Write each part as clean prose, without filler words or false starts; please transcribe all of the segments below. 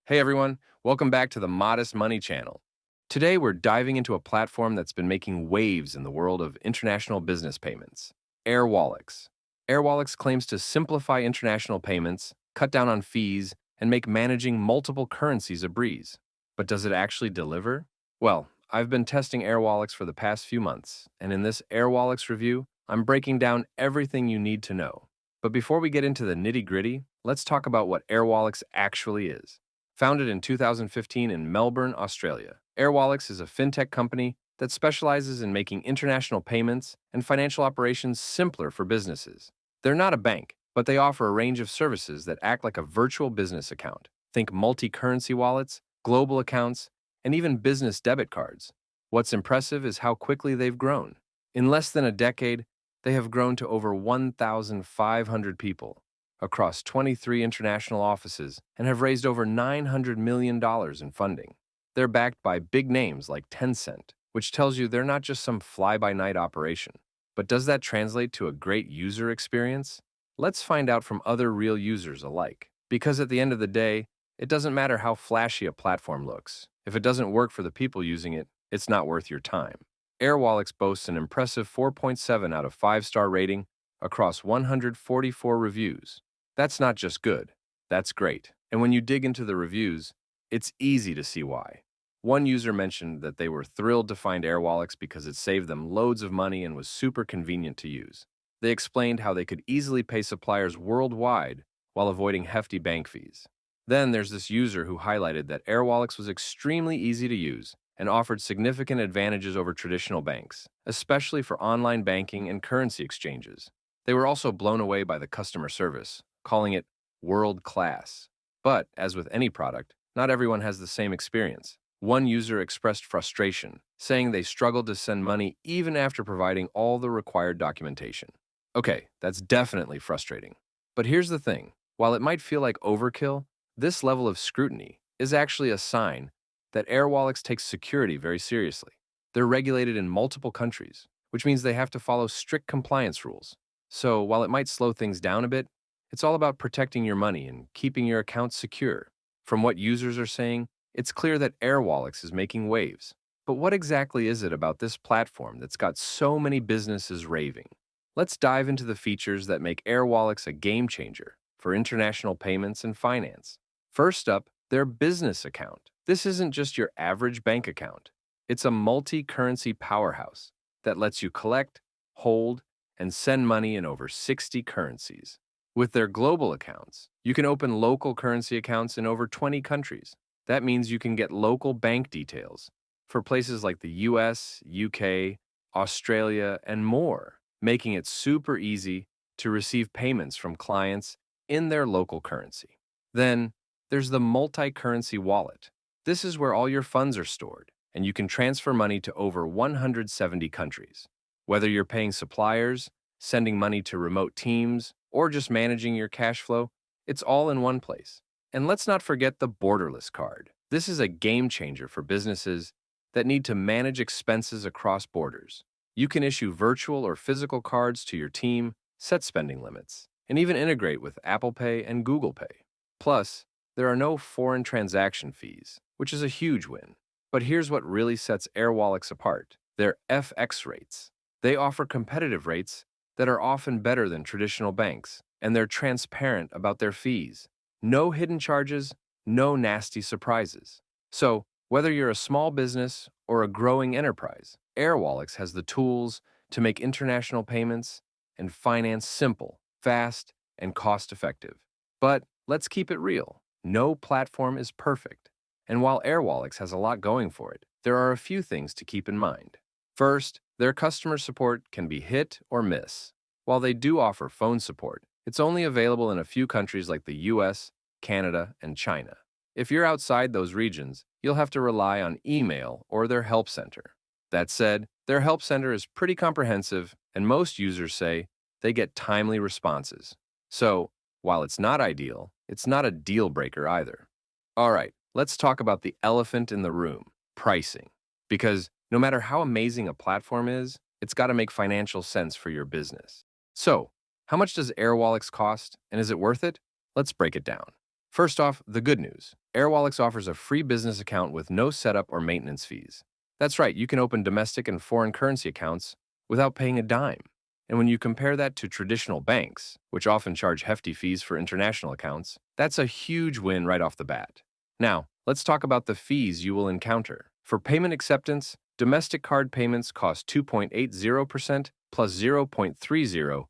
Hey everyone, welcome back to the Modest Money channel. Today we're diving into a platform that's been making waves in the world of international business payments, Airwallex. Airwallex claims to simplify international payments, cut down on fees, and make managing multiple currencies a breeze. But does it actually deliver? Well, I've been testing Airwallex for the past few months, and in this Airwallex review, I'm breaking down everything you need to know. But before we get into the nitty-gritty, let's talk about what Airwallex actually is. Founded in 2015 in Melbourne, Australia, Airwallex is a fintech company that specializes in making international payments and financial operations simpler for businesses. They're not a bank, but they offer a range of services that act like a virtual business account. Think multi-currency wallets, global accounts, and even business debit cards. What's impressive is how quickly they've grown. In less than a decade, they have grown to over 1,500 people across 23 international offices and have raised over $900 million in funding. They're backed by big names like Tencent, which tells you they're not just some fly-by-night operation. But does that translate to a great user experience? Let's find out from other real users alike. Because at the end of the day, it doesn't matter how flashy a platform looks. If it doesn't work for the people using it, it's not worth your time. Airwallex boasts an impressive 4.7 out of 5-star rating across 144 reviews. That's not just good, that's great. And when you dig into the reviews, it's easy to see why. One user mentioned that they were thrilled to find Airwallex because it saved them loads of money and was super convenient to use. They explained how they could easily pay suppliers worldwide while avoiding hefty bank fees. Then there's this user who highlighted that Airwallex was extremely easy to use and offered significant advantages over traditional banks, especially for online banking and currency exchanges. They were also blown away by the customer service, calling it world-class. But, as with any product, not everyone has the same experience. One user expressed frustration, saying they struggled to send money even after providing all the required documentation. Okay, that's definitely frustrating. But here's the thing. While it might feel like overkill, this level of scrutiny is actually a sign that Airwallex takes security very seriously. They're regulated in multiple countries, which means they have to follow strict compliance rules. So, while it might slow things down a bit, it's all about protecting your money and keeping your accounts secure. From what users are saying, it's clear that Airwallex is making waves. But what exactly is it about this platform that's got so many businesses raving? Let's dive into the features that make Airwallex a game changer for international payments and finance. First up, their business account. This isn't just your average bank account. It's a multi-currency powerhouse that lets you collect, hold, and send money in over 60 currencies. With their global accounts, you can open local currency accounts in over 20 countries. That means you can get local bank details for places like the US, UK, Australia, and more, making it super easy to receive payments from clients in their local currency. Then, there's the multi-currency wallet. This is where all your funds are stored, and you can transfer money to over 170 countries. Whether you're paying suppliers, sending money to remote teams, or just managing your cash flow, it's all in one place. And let's not forget the Borderless card. This is a game changer for businesses that need to manage expenses across borders. You can issue virtual or physical cards to your team, set spending limits, and even integrate with Apple Pay and Google Pay. Plus, there are no foreign transaction fees, which is a huge win. But here's what really sets Airwallex apart: their FX rates. They offer competitive rates that are often better than traditional banks, and they're transparent about their fees. No hidden charges, no nasty surprises. So, whether you're a small business or a growing enterprise, Airwallex has the tools to make international payments and finance simple, fast, and cost-effective. But let's keep it real. No platform is perfect. And while Airwallex has a lot going for it, there are a few things to keep in mind. First, their customer support can be hit or miss. While they do offer phone support, it's only available in a few countries like the US, Canada, and China. If you're outside those regions, you'll have to rely on email or their help center. That said, their help center is pretty comprehensive, and most users say they get timely responses. So, while it's not ideal, it's not a deal breaker either. All right, let's talk about the elephant in the room: pricing. Because no matter how amazing a platform is, it's got to make financial sense for your business. So, how much does Airwallex cost, and is it worth it? Let's break it down. First off, the good news. Airwallex offers a free business account with no setup or maintenance fees. That's right, you can open domestic and foreign currency accounts without paying a dime. And when you compare that to traditional banks, which often charge hefty fees for international accounts, that's a huge win right off the bat. Now, let's talk about the fees you will encounter. For payment acceptance, domestic card payments cost 2.80% plus 0.30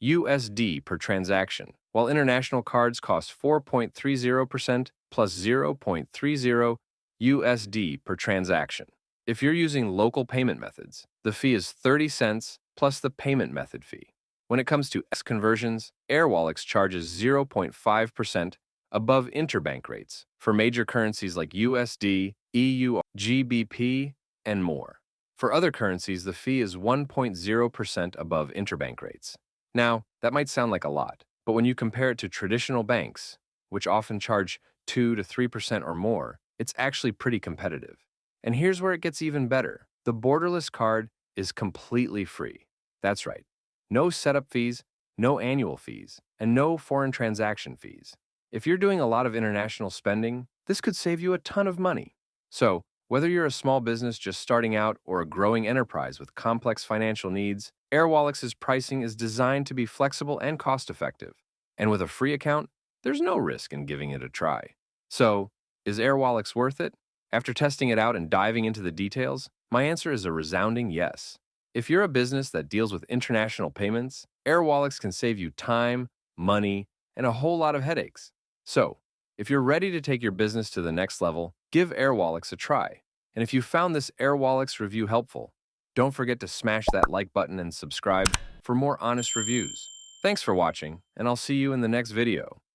USD per transaction, while international cards cost 4.30% plus 0.30 USD per transaction. If you're using local payment methods, the fee is 30 cents plus the payment method fee. When it comes to S conversions, Airwallex charges 0.5% above interbank rates for major currencies like USD, EU, GBP, and more. For other currencies, the fee is 1.0% above interbank rates. Now, that might sound like a lot, but when you compare it to traditional banks, which often charge 2 to 3% or more, it's actually pretty competitive. And here's where it gets even better. The Borderless card is completely free. That's right. No setup fees, no annual fees, and no foreign transaction fees. If you're doing a lot of international spending, this could save you a ton of money. So, whether you're a small business just starting out or a growing enterprise with complex financial needs, Airwallex's pricing is designed to be flexible and cost-effective. And with a free account, there's no risk in giving it a try. So, is Airwallex worth it? After testing it out and diving into the details, my answer is a resounding yes. If you're a business that deals with international payments, Airwallex can save you time, money, and a whole lot of headaches. So, if you're ready to take your business to the next level, give Airwallex a try. And if you found this Airwallex review helpful, don't forget to smash that like button and subscribe for more honest reviews. Thanks for watching, and I'll see you in the next video.